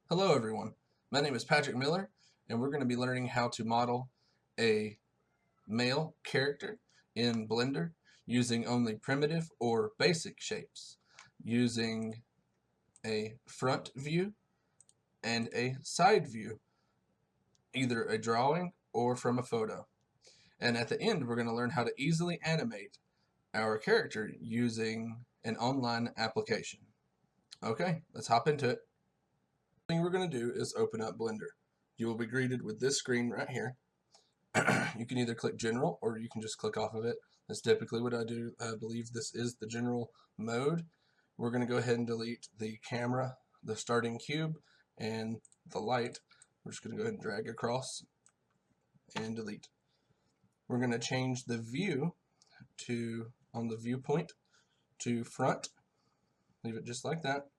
Hello everyone, my name is Patrick Miller and we're going to be learning how to model a male character in Blender using only primitive or basic shapes, using a front view and a side view, either a drawing or from a photo. And at the end we're going to learn how to easily animate our character using an online application. Okay, let's hop into it. The thing we're going to do is open up Blender. You will be greeted with this screen right here. You can either click general or you can just click off of it. That's typically what I do. I believe this is the general mode. We're going to go ahead and delete the camera, the starting cube, and the light. We're just going to go ahead and drag across and delete. We're going to change the view to, on the viewpoint, to front. Leave it just like that.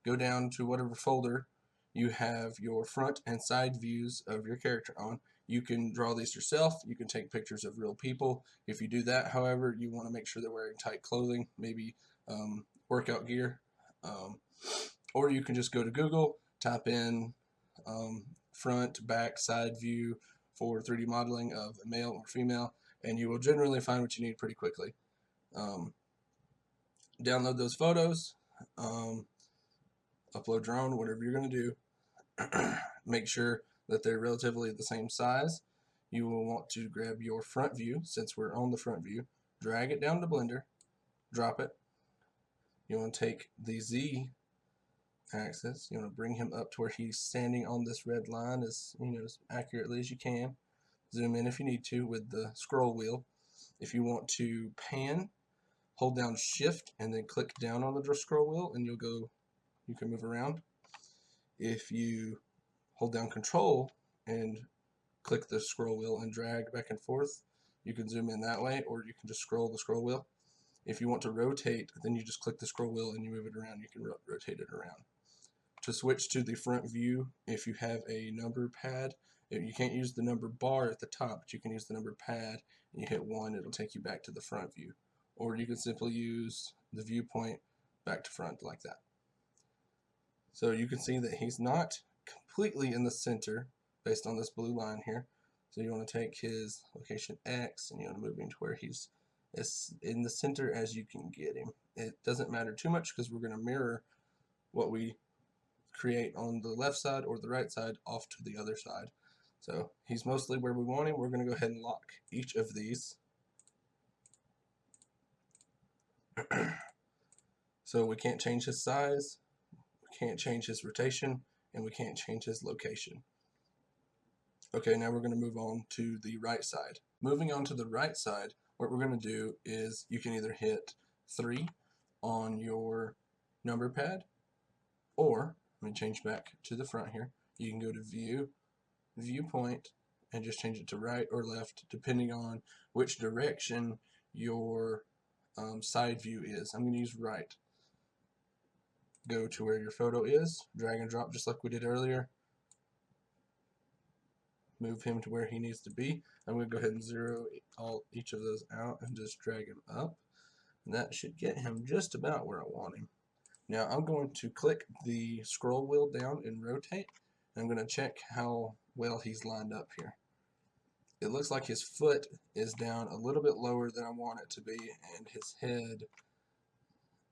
Go down to whatever folder you have your front and side views of your character on. You can draw these yourself. You can take pictures of real people. If you do that, however, you want to make sure they're wearing tight clothing, maybe workout gear. Or you can just go to Google, type in front, back, side view for 3D modeling of a male or female, and you will generally find what you need pretty quickly. Download those photos, upload your own, whatever you're going to do. Make sure that they're relatively the same size. You will want to grab your front view, since we're on the front view, drag it down to Blender, drop it. You want to take the Z axis, you want to bring him up to where he's standing on this red line as accurately as you can. Zoom in if you need to with the scroll wheel. If you want to pan, hold down shift and then click down on the scroll wheel and you can move around. If you hold down control and click the scroll wheel and drag back and forth, you can zoom in that way, or you can just scroll the scroll wheel. If you want to rotate, then you just click the scroll wheel and you move it around. You can rotate it around. To switch to the front view, if you have a number pad, you can't use the number bar at the top, but you can use the number pad, and you hit 1, it'll take you back to the front view. Or you can simply use the viewpoint back to front like that. So you can see that he's not completely in the center based on this blue line here. So you want to take his location X and you want to move him to where he's as in the center as you can get him. It doesn't matter too much because we're going to mirror what we create on the left side or the right side off to the other side. So he's mostly where we want him. We're going to go ahead and lock each of these. So we can't change his size, we can't change his rotation, and we can't change his location. Okay, now we're going to move on to the right side. Moving on to the right side, what we're going to do is you can either hit 3 on your number pad, or, let me change back to the front here, you can go to View, Viewpoint, and just change it to right or left, depending on which direction your side view is. I'm going to use right. Go to where your photo is, drag and drop just like we did earlier. Move him to where he needs to be. I'm going to go ahead and zero each of those out and just drag him up. And that should get him just about where I want him. Now I'm going to click the scroll wheel down and rotate. And I'm going to check how well he's lined up here. It looks like his foot is down a little bit lower than I want it to be, and his head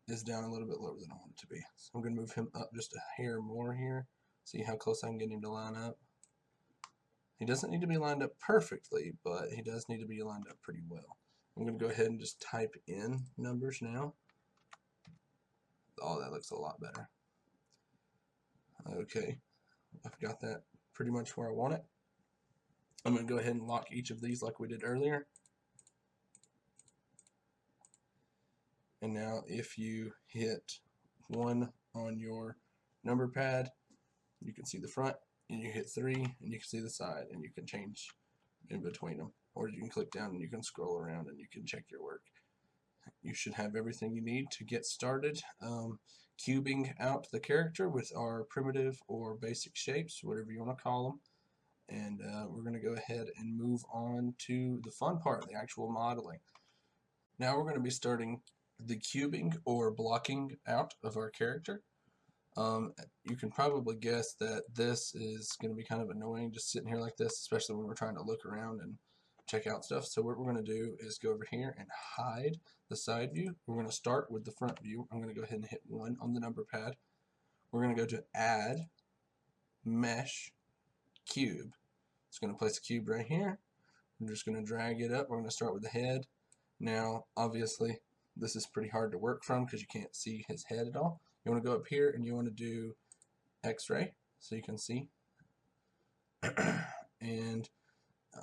is down a little bit lower than I want it to be. So I'm going to move him up just a hair more here. See how close I can get him to line up. He doesn't need to be lined up perfectly, but he does need to be lined up pretty well. I'm going to go ahead and just type in numbers now. Oh, that looks a lot better. Okay, I've got that pretty much where I want it. I'm going to go ahead and lock each of these like we did earlier. And now if you hit 1 on your number pad, you can see the front, and you hit 3 and you can see the side, and you can change in between them. Or you can click down and you can scroll around and you can check your work. You should have everything you need to get started cubing out the character with our primitive or basic shapes, whatever you want to call them. And we're going to go ahead and move on to the fun part, the actual modeling. Now we're going to be starting the cubing or blocking out of our character. You can probably guess that this is going to be kind of annoying just sitting here like this, especially when we're trying to look around and check out stuff. So what we're going to do is go over here and hide the side view. We're going to start with the front view. I'm going to go ahead and hit 1 on the number pad. We're going to go to Add, Mesh, Cube. It's going to place a cube right here. I'm just going to drag it up. We're going to start with the head. Now, obviously, this is pretty hard to work from because you can't see his head at all. You want to go up here and you want to do X-ray so you can see. And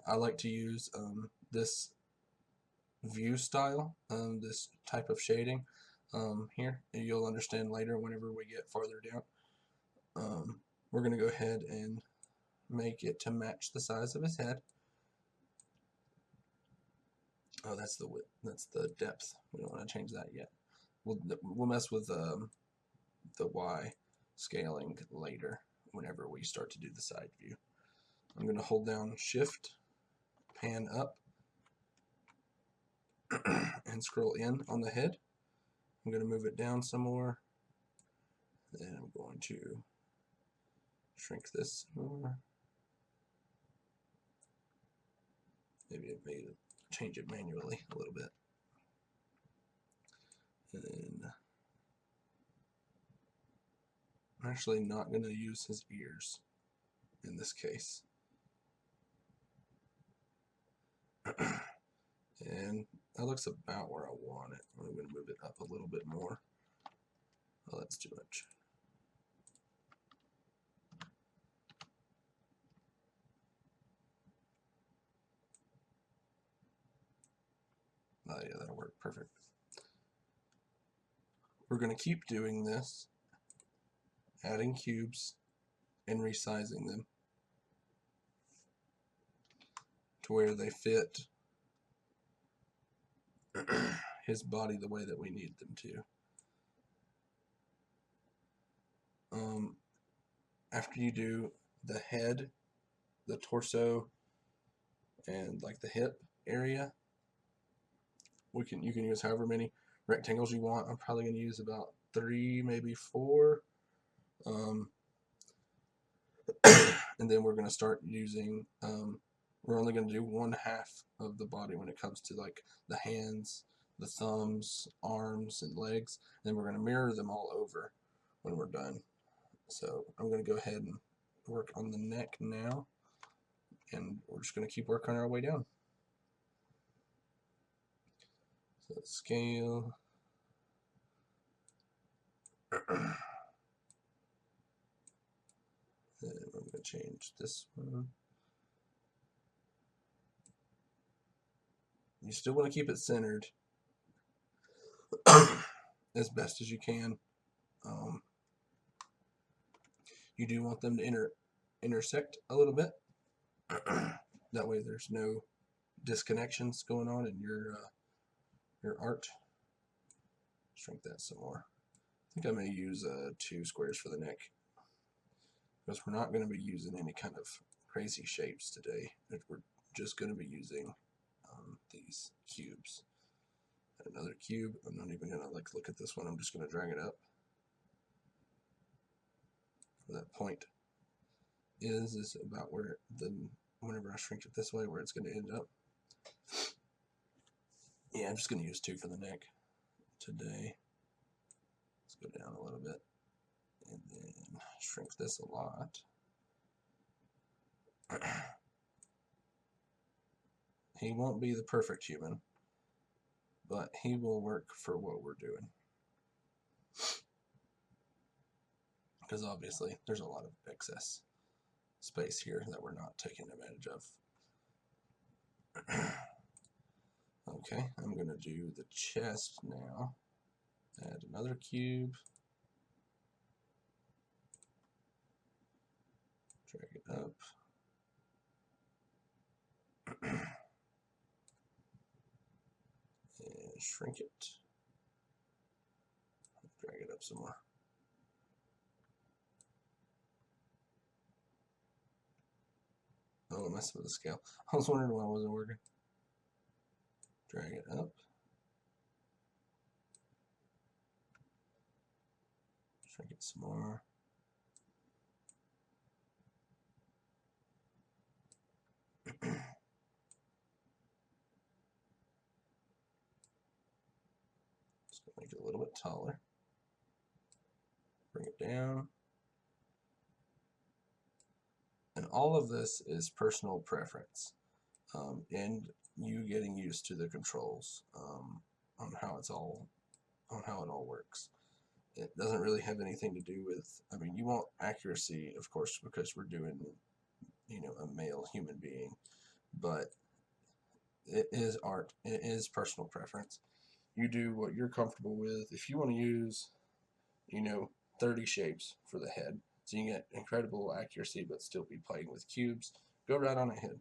I like to use this view style, this type of shading here. And you'll understand later whenever we get farther down. We're going to go ahead and make it to match the size of his head. Oh, that's the width. That's the depth. We don't want to change that yet. We'll mess with the Y scaling later whenever we start to do the side view. I'm going to hold down Shift, pan up, and scroll in on the head. I'm going to move it down some more. Then I'm going to shrink this more. Maybe it may change it manually a little bit. And then I'm actually not going to use his ears in this case. And that looks about where I want it. I'm going to move it up a little bit more. Oh, that's too much. Oh yeah, that'll work perfect. We're going to keep doing this, adding cubes and resizing them to where they fit his body the way that we need them to. After you do the head, the torso, and like the hip area, you can use however many rectangles you want. I'm probably going to use about 3, maybe 4. And then we're going to start using, we're only going to do 1/2 of the body when it comes to like the hands, the thumbs, arms, and legs. And then we're going to mirror them all over when we're done. So I'm going to go ahead and work on the neck now, and we're just going to keep working our way down. So scale. Then I'm going to change this one. You still want to keep it centered as best as you can. You do want them to intersect a little bit. That way there's no disconnections going on in your art. Shrink that some more. I think I may use 2 squares for the neck, because we're not going to be using any kind of crazy shapes today. We're just going to be using these cubes. Another cube. I'm not even going to look at this one. I'm just going to drag it up. That point is about where whenever I shrink it this way, where it's going to end up. Yeah, I'm just going to use 2 for the neck today. Let's go down a little bit and then shrink this a lot. He won't be the perfect human, but he will work for what we're doing. Because obviously there's a lot of excess space here that we're not taking advantage of. Okay, I'm going to do the chest now. Add another cube. Drag it up. And shrink it. Drag it up some more. Oh, I messed with the scale. I was wondering why it wasn't working. Drag it up. Shrink it some more. Just gonna make it a little bit taller. Bring it down. And all of this is personal preference, and you getting used to the controls on how it all works. It doesn't really have anything to do with. I mean, you want accuracy, of course, because we're doing, a male human being, but it is art. It is personal preference. You do what you're comfortable with. If you want to use, 30 shapes for the head, so you get incredible accuracy but still be playing with cubes, go right on ahead.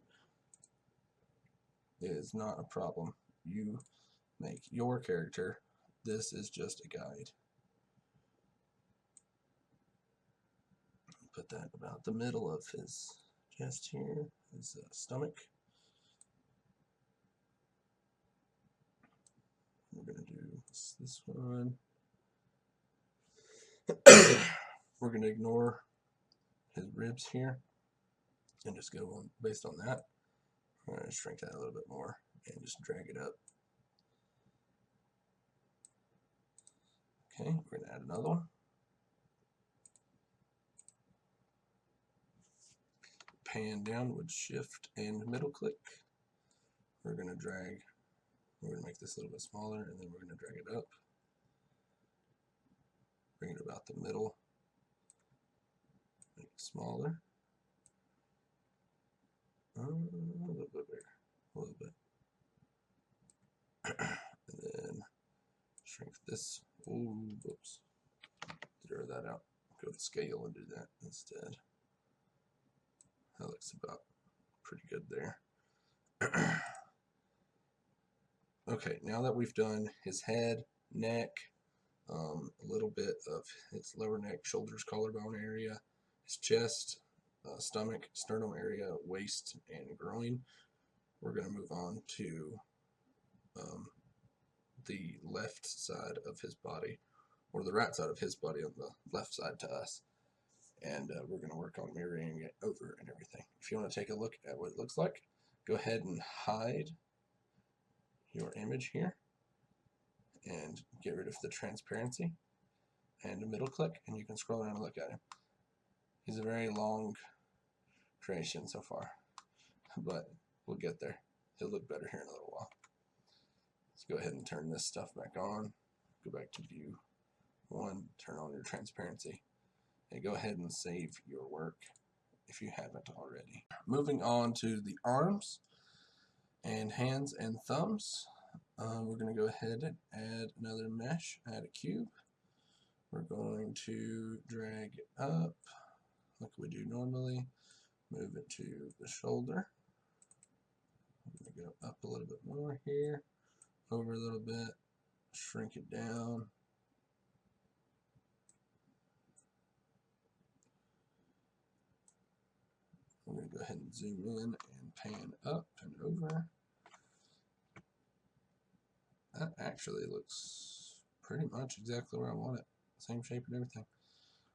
It is not a problem. You make your character. This is just a guide. Put that about the middle of his chest here, his stomach. We're going to do this one. We're going to ignore his ribs here and just go on based on that. We're going to shrink that a little bit more and just drag it up. Okay, we're going to add another one. Pan down with shift and middle click. We're going to make this a little bit smaller, and then we're going to drag it up. Bring it about the middle. Make it smaller. A little bit bigger. A little bit. And then shrink this. Oh, whoops. Zero that out. Go to scale and do that instead. That looks about pretty good there. Okay, now that we've done his head, neck, a little bit of his lower neck, shoulders, collarbone area, his chest, stomach, sternum area, waist, and groin, we're going to move on to the left side of his body, or the right side of his body on the left side to us. And we're going to work on mirroring it over and everything. If you want to take a look at what it looks like, go ahead and hide your image here and get rid of the transparency and a middle click, and you can scroll around and look at him. He's a very long creation so far, but we'll get there. He'll look better here in a little while. Let's go ahead and turn this stuff back on. Go back to view 1, turn on your transparency, and go ahead and save your work if you haven't already. Moving on to the arms and hands and thumbs. We're going to go ahead and add another mesh, add a cube. We're going to drag it up like we do normally, move it to the shoulder. I'm going to go up a little bit more here, over a little bit, shrink it down. We're going to go ahead and zoom in and pan up and over. That actually looks pretty much exactly where I want it. Same shape and everything.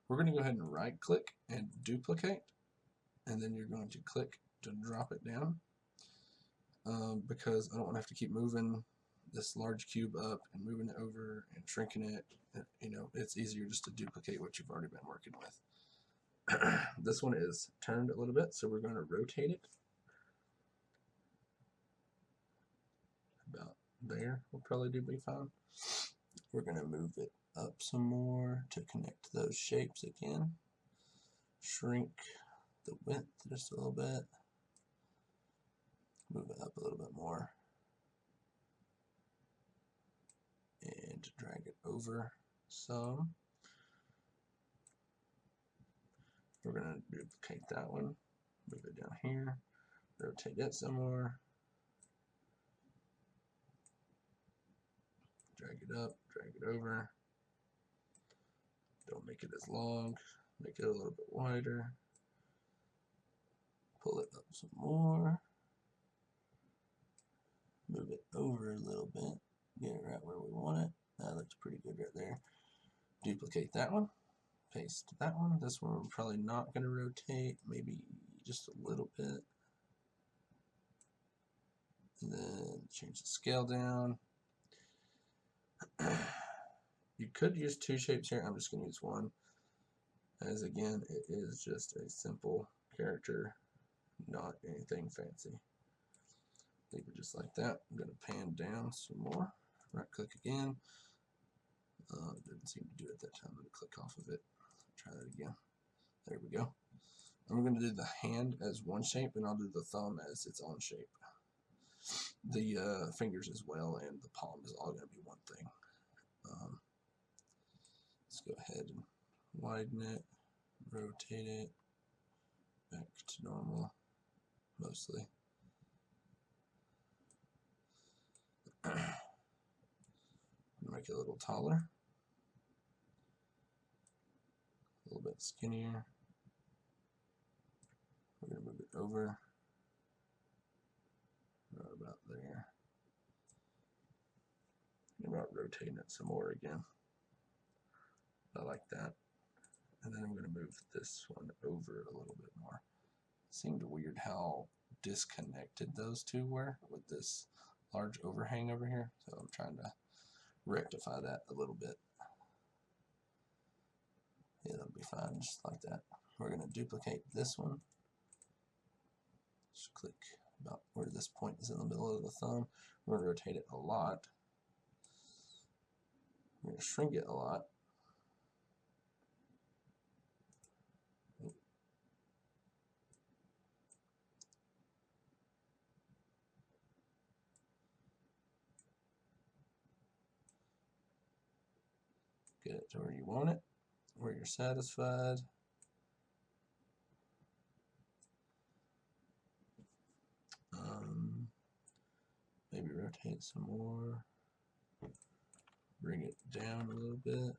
We're going to go ahead and right click and duplicate, and then you're going to click to drop it down, because I don't want to have to keep moving this large cube up and moving it over and shrinking it. It's easier just to duplicate what you've already been working with. This one is turned a little bit, so we're going to rotate it about there. Will probably do be fine. We're going to move it up some more to connect those shapes again. Shrink the width just a little bit. Move it up a little bit more. And drag it over some. We're going to duplicate that one. Move it down here. Rotate it some more. Drag it up, drag it over. Don't make it as long. Make it a little bit wider. Pull it up some more. Move it over a little bit. Get it right where we want it. That looks pretty good right there. Duplicate that one. paste that one. This one we're probably not going to rotate, maybe just a little bit. And then change the scale down. You could use two shapes here. I'm just going to use one, as again, it is just a simple character, not anything fancy. Leave it just like that. I'm going to pan down some more. Right click again. It didn't seem to do it that time. I'm going to click off of it. Try that again. There we go. And we're going to do the hand as one shape, and I'll do the thumb as its own shape. The fingers as well, and the palm is all going to be one thing. Let's go ahead and widen it, rotate it back to normal, mostly. Make it a little taller, a little bit skinnier. We're going to move it over, right about there. Think about rotating it some more again. I like that. And then I'm going to move this one over a little bit more. It seemed weird how disconnected those two were with this large overhang over here. So I'm trying to rectify that a little bit. Yeah, that'll be fine, just like that. We're going to duplicate this one. Just click about where this point is in the middle of the thumb. We're going to rotate it a lot. We're going to shrink it a lot. Get it to where you want it, where you're satisfied. Maybe rotate some more. Bring it down a little bit.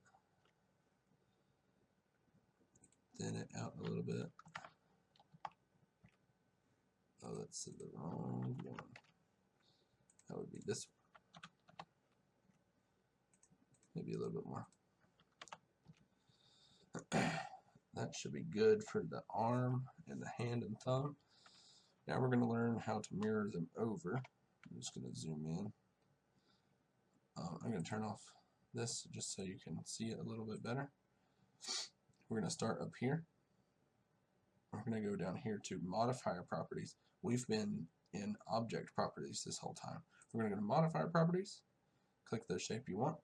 Thin it out a little bit. Oh, that's the wrong one. That would be this one. Maybe a little bit more. That should be good for the arm and the hand and thumb. Now we're going to learn how to mirror them over. I'm just going to zoom in. I'm going to turn off this just so you can see it a little bit better. We're going to start up here. We're going to go down here to modifier properties. We've been in object properties this whole time. We're going to go to modifier properties, click the shape you want,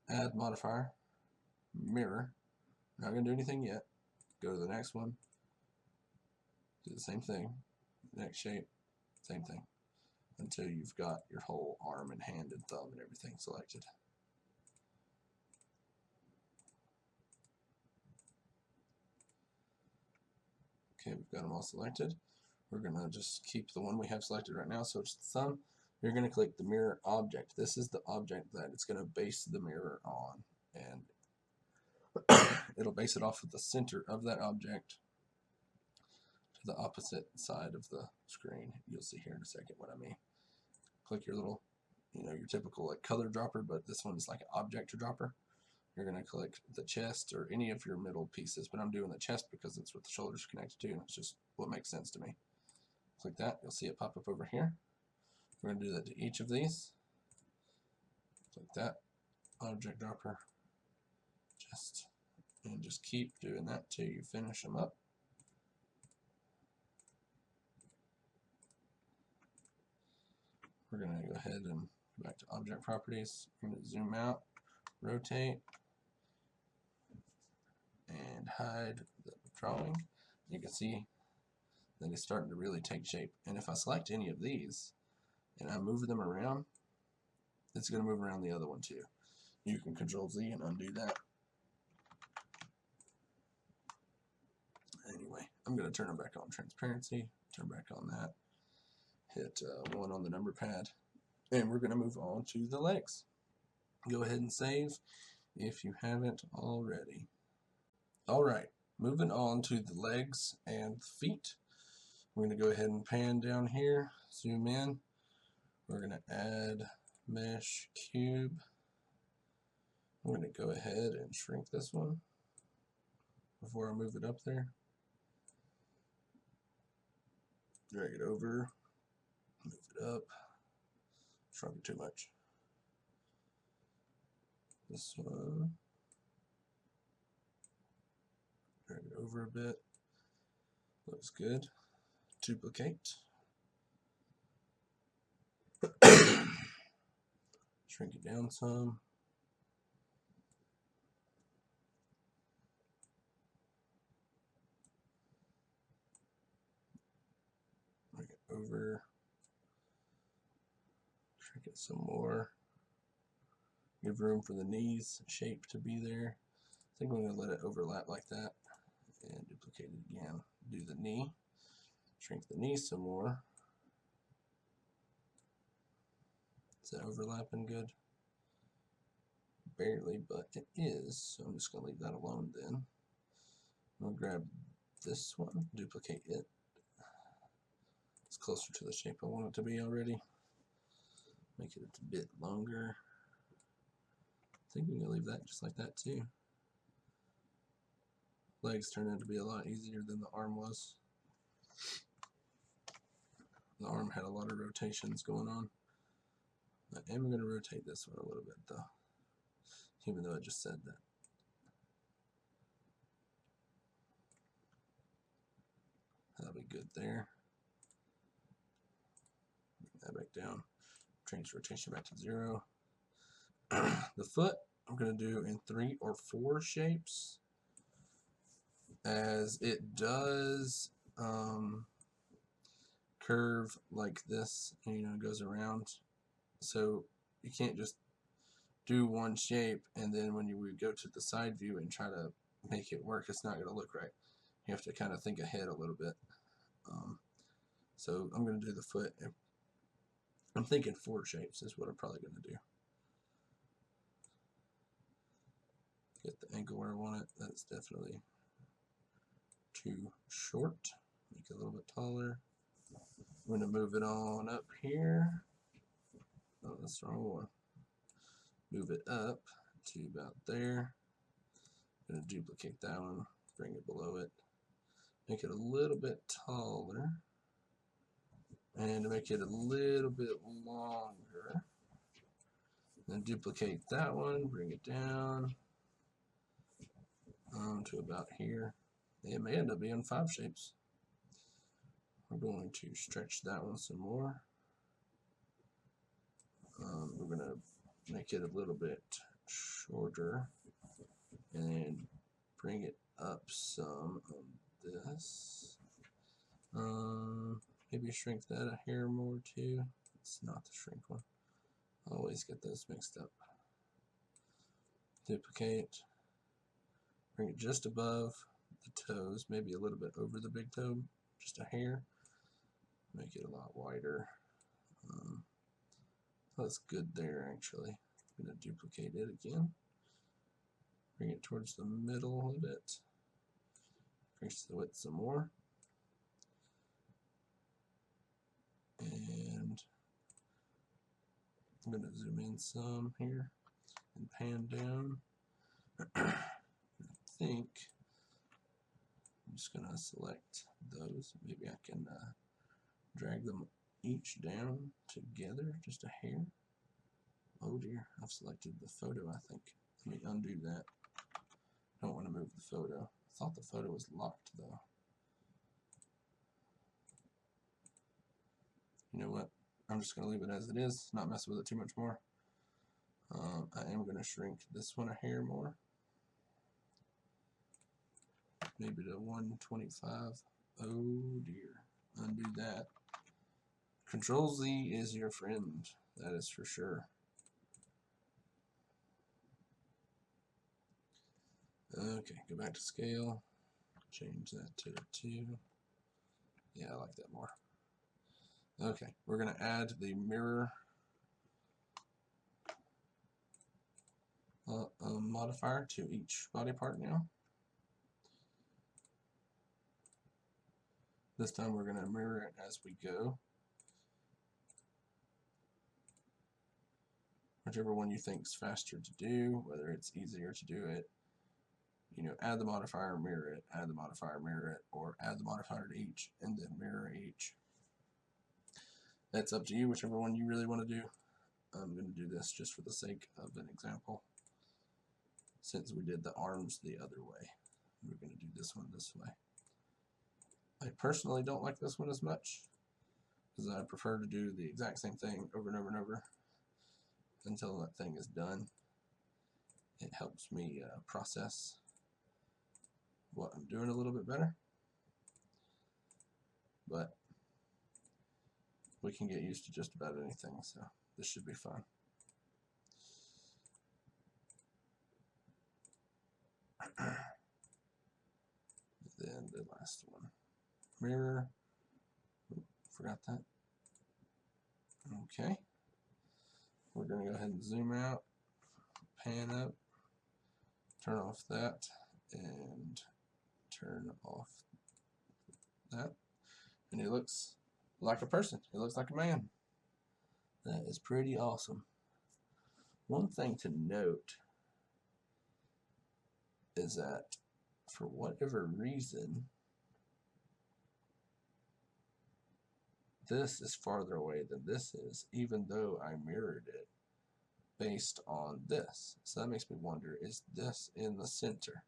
add modifier, mirror. Not going to do anything yet. Go to the next one, do the same thing, next shape, same thing, until you've got your whole arm and hand and thumb and everything selected. Okay, we've got them all selected. We're going to just keep the one we have selected right now, so it's the thumb. You're going to click the mirror object. This is the object that it's going to base the mirror on, and it'll base it off of the center of that object to the opposite side of the screen. You'll see here in a second what I mean. Click your little, your typical like color dropper, but this one is like an object dropper. You're going to click the chest or any of your middle pieces, but I'm doing the chest because it's what the shoulders are connected to, and it's just what makes sense to me. Click that, you'll see it pop up over here. We're going to do that to each of these. Click that, object dropper, chest, and just keep doing that till you finish them up. We're going to go ahead and go back to object properties. We're going to zoom out, rotate, and hide the drawing. You can see that it's starting to really take shape. And if I select any of these and I move them around, it's going to move around the other one too. You can Control Z and undo that. Anyway, I'm going to turn it back on transparency, turn back on that, hit 1 on the number pad, and we're going to move on to the legs. Go ahead and save if you haven't already. Alright, moving on to the legs and feet. We're going to go ahead and pan down here, zoom in. We're going to add mesh cube. We're going to go ahead and shrink this one. before I move it up there. Drag it over, move it up. Shrunk it too much. This one. Drag it over a bit. Looks good. Duplicate. Shrink it down some. Bring it over. Shrink it some more. Give room for the knees shape to be there. I think I'm going to let it overlap like that. And duplicate it again. Do the knee. Shrink the knee some more. Is that overlapping good? Barely, but it is. So I'm just going to leave that alone then. I'm going to grab this one, duplicate it. It's closer to the shape I want it to be already. Make it a bit longer. I think we can leave that just like that too. Legs turned out to be a lot easier than the arm was. The arm had a lot of rotations going on. I am going to rotate this one a little bit though, even though I just said that. That'll be good there. Bring that back down. Change rotation back to 0. The foot I'm going to do in 3 or 4 shapes, as it does curve like this, and, you know, goes around. So you can't just do one shape and then when you go to the side view and try to make it work, it's not going to look right. You have to kind of think ahead a little bit. So I'm going to do the foot. I'm thinking 4 shapes is what I'm probably going to do. Get the ankle where I want it. That's definitely too short. Make it a little bit taller. I'm going to move it on up here. Oh, that's the wrong one. Move it up to about there. I'm going to duplicate that one. Bring it below it. Make it a little bit taller. And to make it a little bit longer. Then duplicate that one. Bring it down. To about here. It may end up being 5 shapes. We're going to stretch that one some more. We're going to make it a little bit shorter and bring it up some on this. Maybe shrink that a hair more too. It's not the shrink one. I always get those mixed up. Duplicate. Bring it just above the toes, maybe a little bit over the big toe, just a hair. Make it a lot wider. That's good there, actually. I'm going to duplicate it again. Bring it towards the middle a little bit. Increase the width some more. And I'm going to zoom in some here and pan down. I think I'm just going to select those. Maybe I can drag them each down together, just a hair. Oh dear, I've selected the photo, I think. Let me undo that. I don't want to move the photo. I thought the photo was locked though. You know what? I'm just going to leave it as it is, not mess with it too much more. I am going to shrink this one a hair more. Maybe to 125. Oh dear. Undo that. Control Z is your friend. That is for sure. Okay, go back to scale. Change that to 2. Yeah, I like that more. Okay, we're going to add the mirror modifier to each body part now. This time we're going to mirror it as we go. Whichever one you think is faster to do, whether it's easier to do it add the modifier, mirror it, add the modifier, mirror it, or add the modifier to each, and then mirror each. That's up to you, whichever one you really want to do. I'm going to do this just for the sake of an example. Since we did the arms the other way, we're going to do this one this way. I personally don't like this one as much, because I prefer to do the exact same thing over and over and over until that thing is done. It helps me process what I'm doing a little bit better, but we can get used to just about anything, so this should be fun. Then the last one, mirror. Forgot that. Okay, we're going to go ahead and zoom out, pan up, turn off that, and turn off that, and it looks like a person. It looks like a man. That is pretty awesome. One thing to note is that for whatever reason, this is farther away than this is, even though I mirrored it based on this. So that makes me wonder, is this in the center?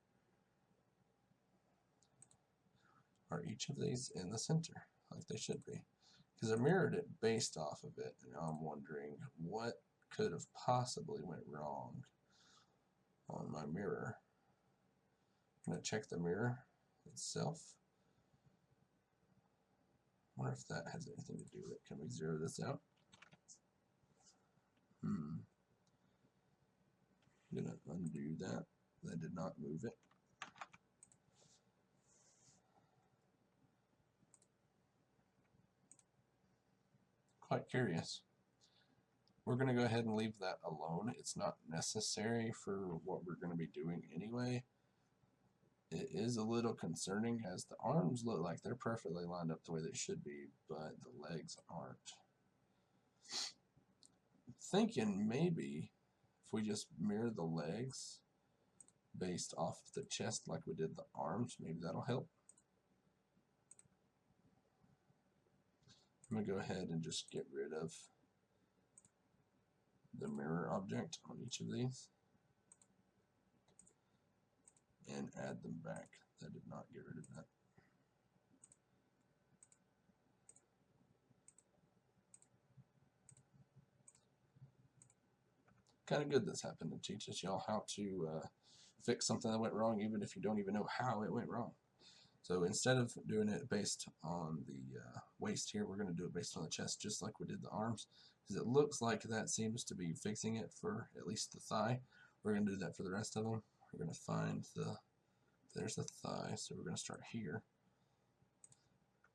Are each of these in the center like they should be? Because I mirrored it based off of it, and I'm wondering what could have possibly went wrong on my mirror. I'm going to check the mirror itself. I wonder if that has anything to do with it. Can we zero this out? I'm going to undo that. That did not move it. Quite curious. We're going to go ahead and leave that alone. It's not necessary for what we're going to be doing anyway. It is a little concerning as the arms look like they're perfectly lined up the way they should be, but the legs aren't. I'm thinking maybe if we just mirror the legs based off the chest like we did the arms, maybe that'll help. I'm going to go ahead and just get rid of the mirror object on each of these and add them back. That did not get rid of that. Kind of good this happened to teach us y'all how to fix something that went wrong, even if you don't even know how it went wrong. So instead of doing it based on the waist here, we're going to do it based on the chest, just like we did the arms, because it looks like that seems to be fixing it for at least the thigh. We're going to do that for the rest of them. We're going to find there's the thigh, so we're going to start here.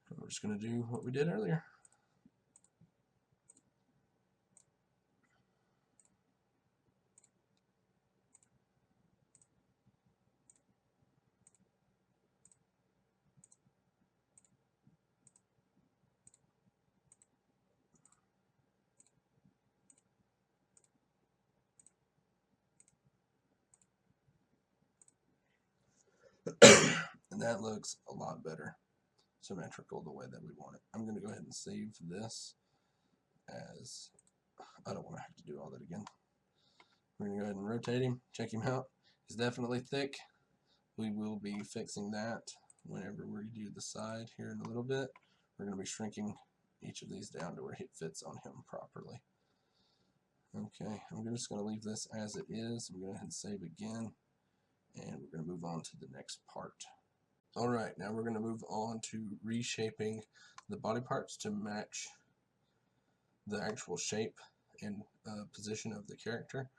And we're just going to do what we did earlier. And that looks a lot better symmetrical the way that we want it. I'm going to go ahead and save this as I don't want to have to do all that again. We're going to go ahead and rotate him, check him out. He's definitely thick. We will be fixing that whenever we do the side here in a little bit. We're going to be shrinking each of these down to where it fits on him properly. Okay, I'm just going to leave this as it is. I'm going to go ahead and save again, and we're going to move on to the next part. Alright, now we're going to move on to reshaping the body parts to match the actual shape and position of the character.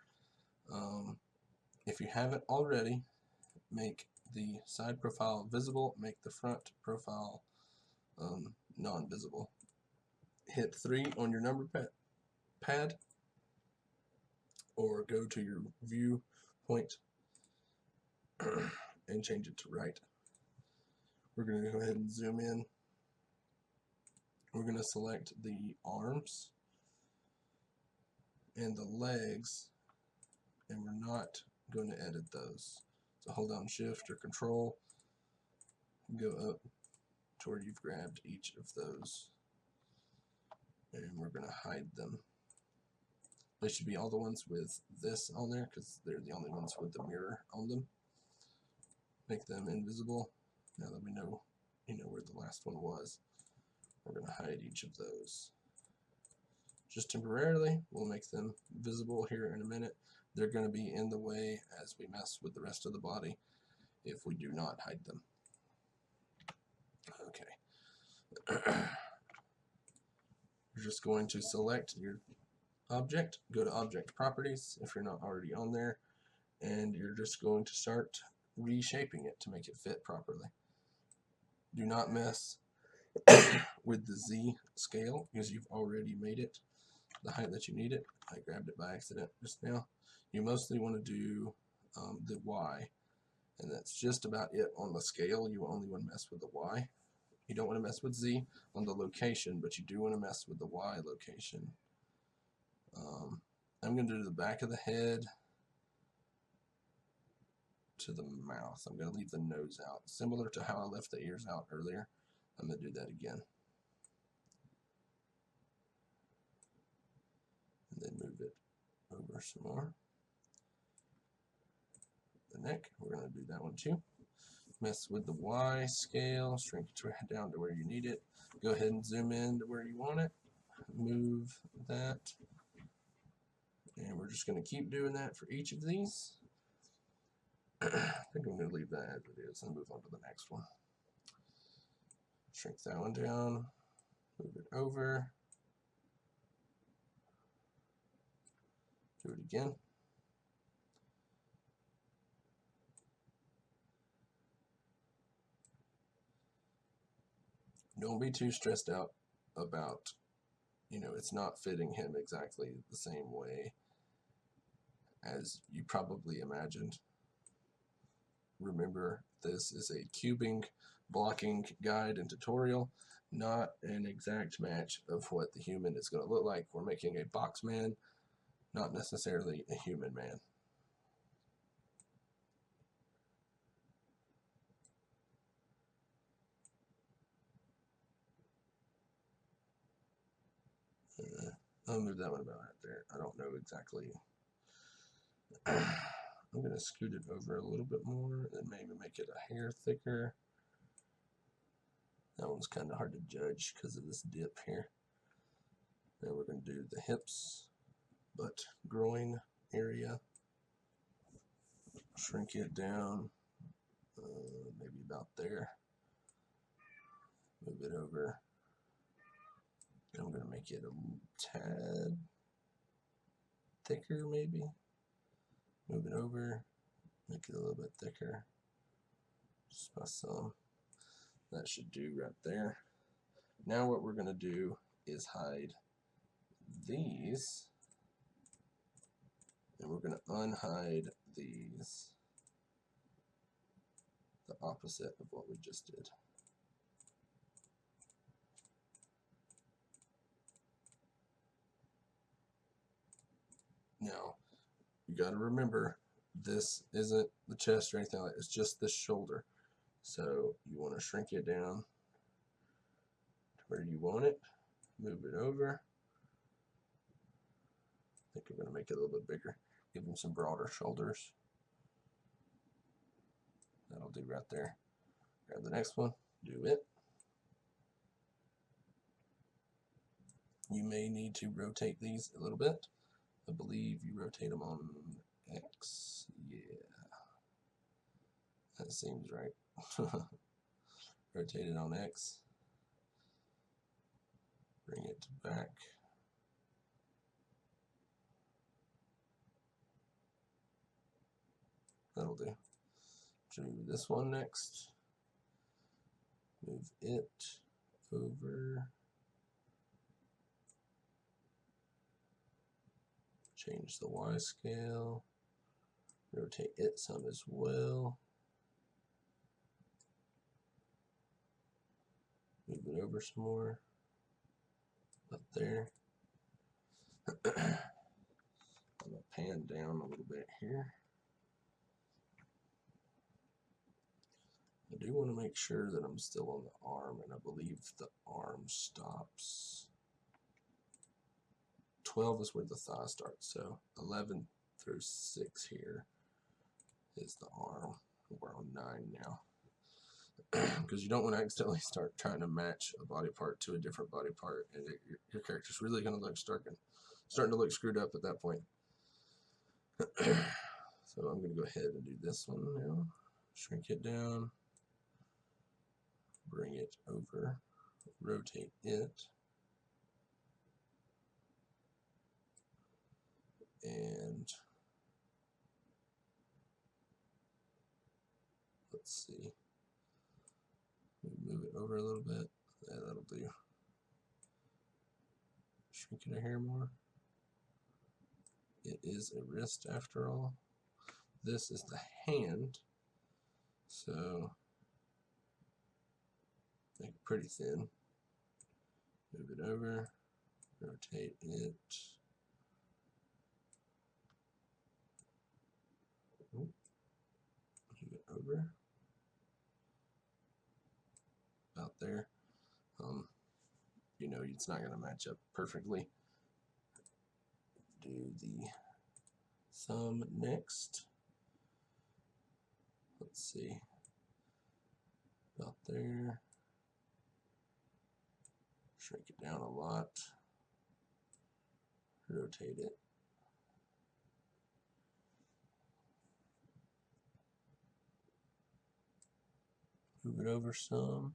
If you haven't already, make the side profile visible, make the front profile non-visible. Hit 3 on your number pad, or go to your viewpoint and change it to right. We're going to go ahead and zoom in. We're going to select the arms and the legs, and we're not going to edit those. So hold down Shift or Control, go up to where you've grabbed each of those, and we're going to hide them. They should be all the ones with this on there because they're the only ones with the mirror on them. Make them invisible. Now that we know, where the last one was, we're going to hide each of those. Just temporarily, we'll make them visible here in a minute. They're going to be in the way as we mess with the rest of the body if we do not hide them. Okay. You're just going to select your object, go to Object Properties if you're not already on there, and you're just going to start reshaping it to make it fit properly. Do not mess with the Z scale because you've already made it the height that you need it. I grabbed it by accident just now. You mostly want to do the Y, and that's just about it on the scale. You only want to mess with the Y. You don't want to mess with Z on the location, but you do want to mess with the Y location. I'm going to do the back of the head to the mouth. I'm going to leave the nose out. Similar to how I left the ears out earlier, I'm going to do that again. And then move it over some more. The neck, we're going to do that one too. Mess with the Y scale, shrink it down to where you need it. Go ahead and zoom in to where you want it. Move that. And we're just going to keep doing that for each of these. I think I'm going to leave that as it is and move on to the next one. Shrink that one down. Move it over. Do it again. Don't be too stressed out about, it's not fitting him exactly the same way as you probably imagined. Remember, this is a cubing blocking guide and tutorial, not an exact match of what the human is going to look like. We're making a box man, not necessarily a human man. I'll move that one about right there. I don't know exactly. I'm going to scoot it over a little bit more and maybe make it a hair thicker. That one's kind of hard to judge because of this dip here. Then we're going to do the hips, butt, groin area. Shrink it down, maybe about there. Move it over. I'm going to make it a tad thicker, maybe. Move it over, make it a little bit thicker. Just by some. That should do right there. Now what we're going to do is hide these, and we're going to unhide these. The opposite of what we just did. Now, you got to remember, this isn't the chest or anything like that. It's just the shoulder. So you want to shrink it down to where you want it. Move it over. I think we're going to make it a little bit bigger. Give them some broader shoulders. That'll do right there. Grab the next one. Do it. You may need to rotate these a little bit. I believe you rotate them on X. Yeah. That seems right. Rotate it on X. Bring it back. That'll do. Do this one next. Move it over. Change the Y scale. Rotate it some as well. Move it over some more. Up there. I'm going to pan down a little bit here. do want to make sure that I'm still on the arm, and I believe the arm stops. 12 is where the thigh starts, so 11 through 6 here is the arm. We're on 9 now. Because you don't want to accidentally start trying to match a body part to a different body part, and your character's really going to look starting to look screwed up at that point. So I'm going to go ahead and do this one now. Shrink it down, bring it over, rotate it, and let's see. Move it over a little bit. Yeah, that'll do. Shrink it a hair more. It is a wrist after all. This is the hand, so make it pretty thin. Move it over, rotate it. Move it over. About there. You know, it's not going to match up perfectly. Do the thumb next. Let's see. About there. Shrink it down a lot. Rotate it. Move it over some.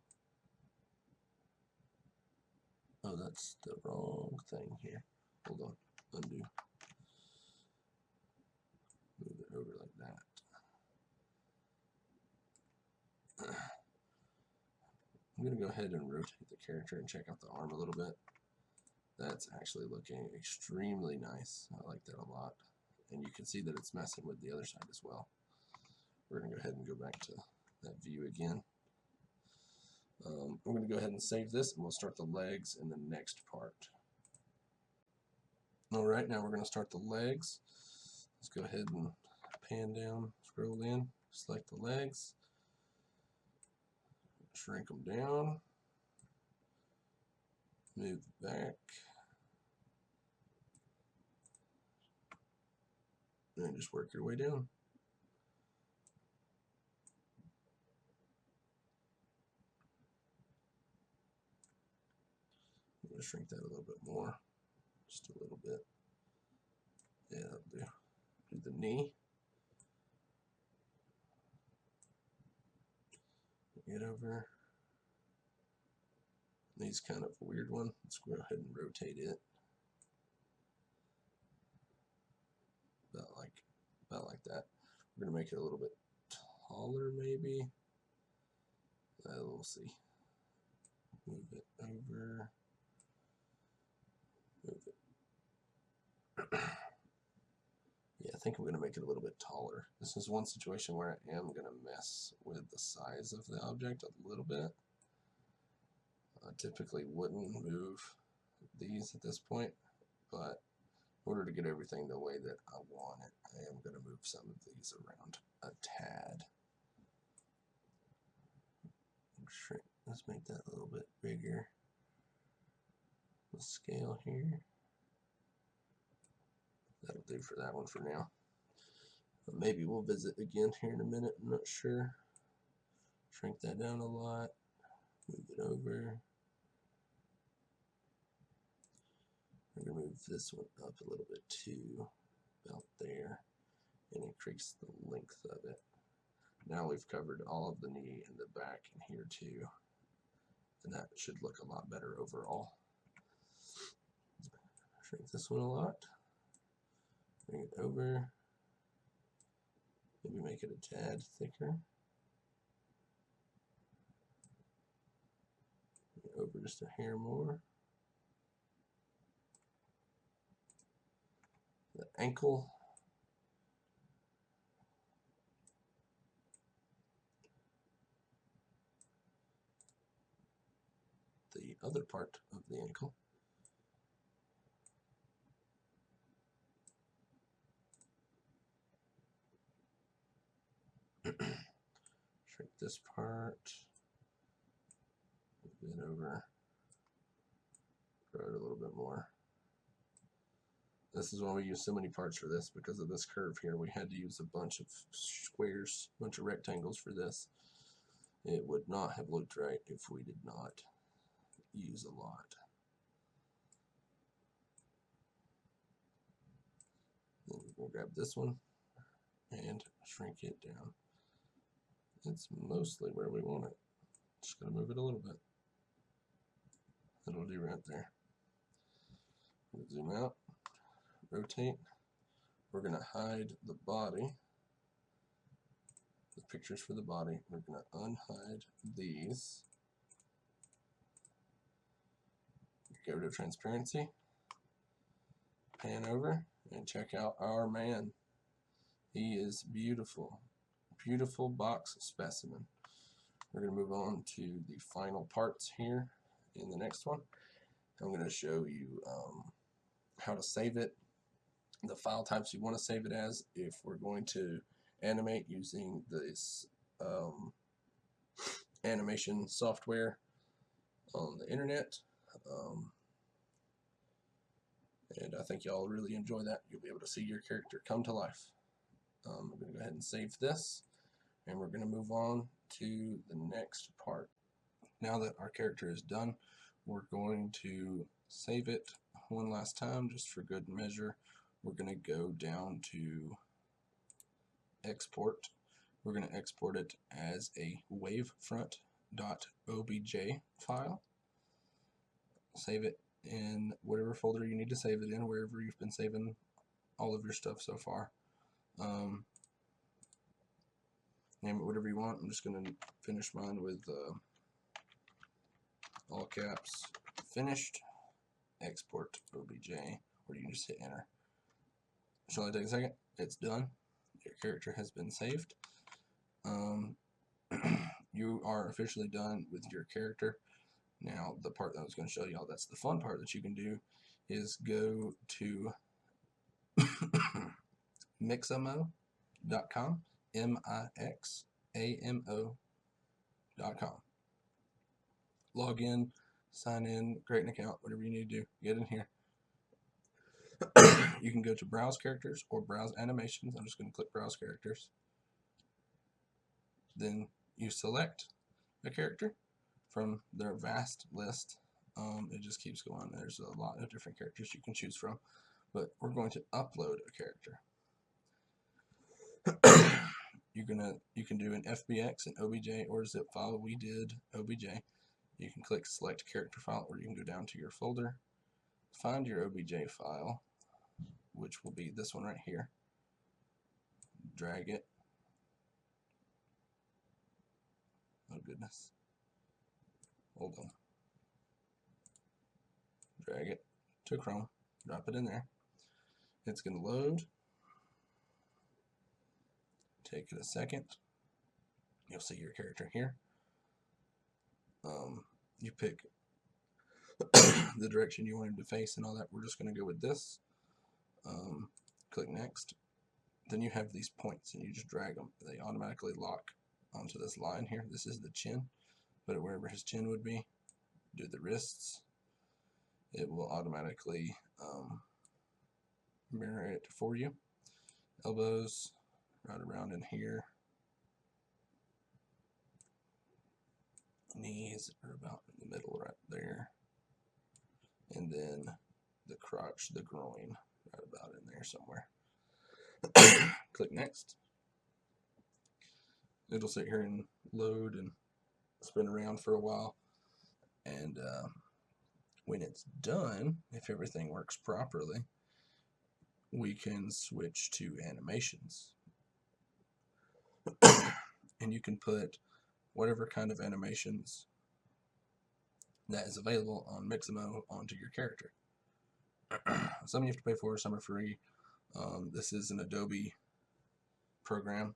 Oh, that's the wrong thing here. Hold on. Undo. Move it over like that. I'm going to go ahead and rotate the character and check out the arm a little bit. That's actually looking extremely nice. I like that a lot. And you can see that it's messing with the other side as well. We're going to go ahead and go back to that view again. I'm going to go ahead and save this, and we'll start the legs in the next part. Alright, now we're going to start the legs. Let's go ahead and pan down, scroll in, select the legs, shrink them down, move back, and just work your way down. I'm going to shrink that a little bit more, just a little bit. Yeah, that'll do. Do the knee. Get over. Knee's kind of a weird one. Let's go ahead and rotate it. About like that. We're going to make it a little bit taller, maybe. We'll see. Move it over. Move it. Yeah, I think I'm going to make it a little bit taller. This is one situation where I am going to mess with the size of the object a little bit. I typically wouldn't move these at this point, but in order to get everything the way that I want it, I am going to move some of these around a tad. Shrink. Let's make that a little bit bigger. The scale here. That'll do for that one for now. But maybe we'll visit again here in a minute. I'm not sure. Shrink that down a lot. Move it over. I'm going to move this one up a little bit too, about there, and increase the length of it. Now we've covered all of the knee and the back in here too, and that should look a lot better overall. Shrink this one a lot. Bring it over. Maybe make it a tad thicker. Bring it over just a hair more. The ankle. The other part of the ankle. Shrink this part, move it over, grow it a little bit more. This is why we use so many parts for this, because of this curve here. We had to use a bunch of squares, a bunch of rectangles for this. It would not have looked right if we did not use a lot. Then we'll grab this one and shrink it down. It's mostly where we want it. Just gonna move it a little bit. It'll do right there. We'll zoom out, rotate. We're gonna hide the body, the pictures for the body. We're gonna unhide these. Get rid of transparency. Pan over and check out our man. He is beautiful. Beautiful box specimen. We're going to move on to the final parts here in the next one. I'm going to show you how to save it, the file types you want to save it as, if we're going to animate using this animation software on the internet. And I think y'all really enjoy that. You'll be able to see your character come to life. I'm going to go ahead and save this, and we're going to move on to the next part. Now that our character is done, we're going to save it one last time just for good measure. We're going to go down to export. We're going to export it as a wavefront.obj file. Save it in whatever folder you need to save it in, wherever you've been saving all of your stuff so far. Name it whatever you want. I'm just going to finish mine with all caps, finished, export obj, or you can just hit enter. Shall I take a second? It's done. Your character has been saved. You are officially done with your character. Now, the part that I was going to show y'all, that's the fun part that you can do, is go to mixamo.com, mixamo.com. Log in, sign in, create an account, whatever you need to do, get in here. You can go to browse characters or browse animations. I'm just going to click browse characters. Then you select a character from their vast list. It just keeps going. There's a lot of different characters you can choose from, but we're going to upload a character. You can do an FBX, an OBJ, or a zip file. We did OBJ. You can click select character file, or you can go down to your folder, find your OBJ file, which will be this one right here. Drag it. Oh goodness. Hold on. Drag it to Chrome, drop it in there. It's going to load. Take it a second. You'll see your character here. You pick the direction you want him to face and all that. We're just going to go with this. Click next. Then you have these points and you just drag them. They automatically lock onto this line here. This is the chin. Put it wherever his chin would be. Do the wrists. It will automatically mirror it for you. Elbows, right around in here. Knees are about in the middle right there. And then the crotch, the groin, right about in there somewhere. Click next. It'll sit here and load and spin around for a while. And when it's done, if everything works properly, we can switch to animations. And you can put whatever kind of animations that is available on Mixamo onto your character. Some you have to pay for, some are free. This is an Adobe program.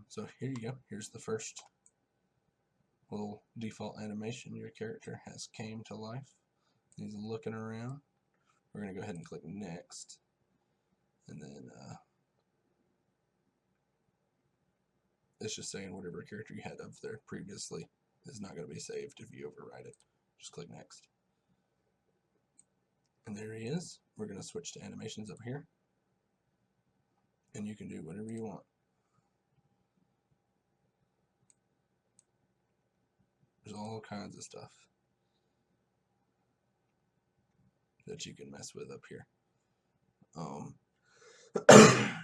So here you go. Here's the first little default animation. Your character has came to life. He's looking around. We're going to go ahead and click next. And then it's just saying whatever character you had up there previously is not going to be saved if you override it. Just click next. And there he is. We're going to switch to animations up here. And you can do whatever you want. There's all kinds of stuff that you can mess with up here.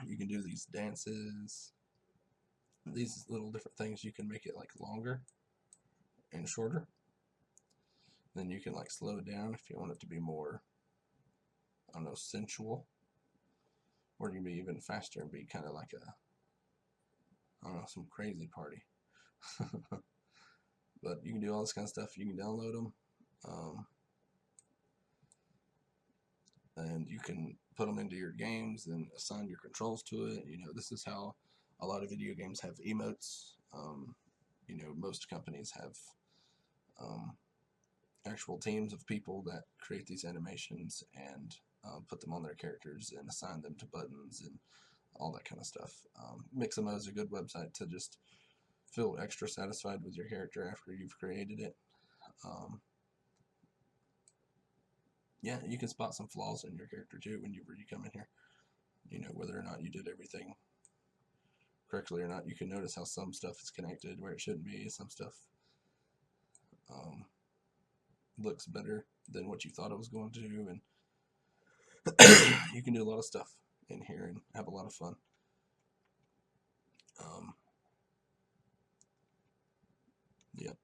You can do these dances, these little different things. You can make it like longer and shorter. Then you can like slow it down if you want it to be more, I don't know, sensual. Or you can be even faster and be kind of like a, I don't know, some crazy party. But you can do all this kind of stuff. You can download them. And you can put them into your games and assign your controls to it. You know, this is how a lot of video games have emotes. You know, most companies have actual teams of people that create these animations and put them on their characters and assign them to buttons and all that kind of stuff. Mixamo is a good website to just feel extra satisfied with your character after you've created it. Yeah, you can spot some flaws in your character too when you come in here. You know, whether or not you did everything correctly or not. You can notice how some stuff is connected where it shouldn't be. Some stuff looks better than what you thought it was going to, and you can do a lot of stuff in here and have a lot of fun. Yep,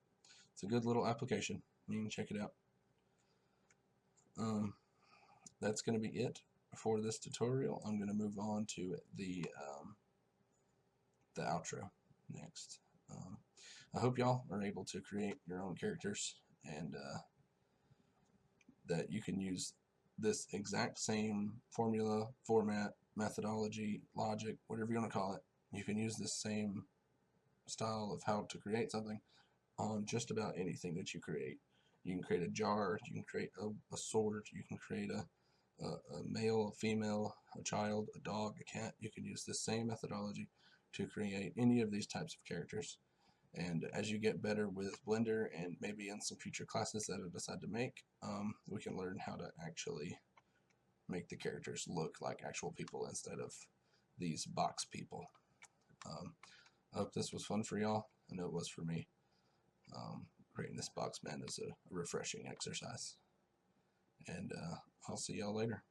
it's a good little application. You can check it out. That's going to be it for this tutorial. I'm going to move on to the outro next. I hope y'all are able to create your own characters and that you can use this exact same formula, format, methodology, logic, whatever you want to call it. You can use this same style of how to create something on just about anything that you create. You can create a jar, you can create a sword, you can create a male, a female, a child, a dog, a cat. You can use the same methodology to create any of these types of characters. And as you get better with Blender, and maybe in some future classes that I decide to make, we can learn how to actually make the characters look like actual people instead of these box people. I hope this was fun for y'all. I know it was for me. Creating this box man is a refreshing exercise. And I'll see y'all later.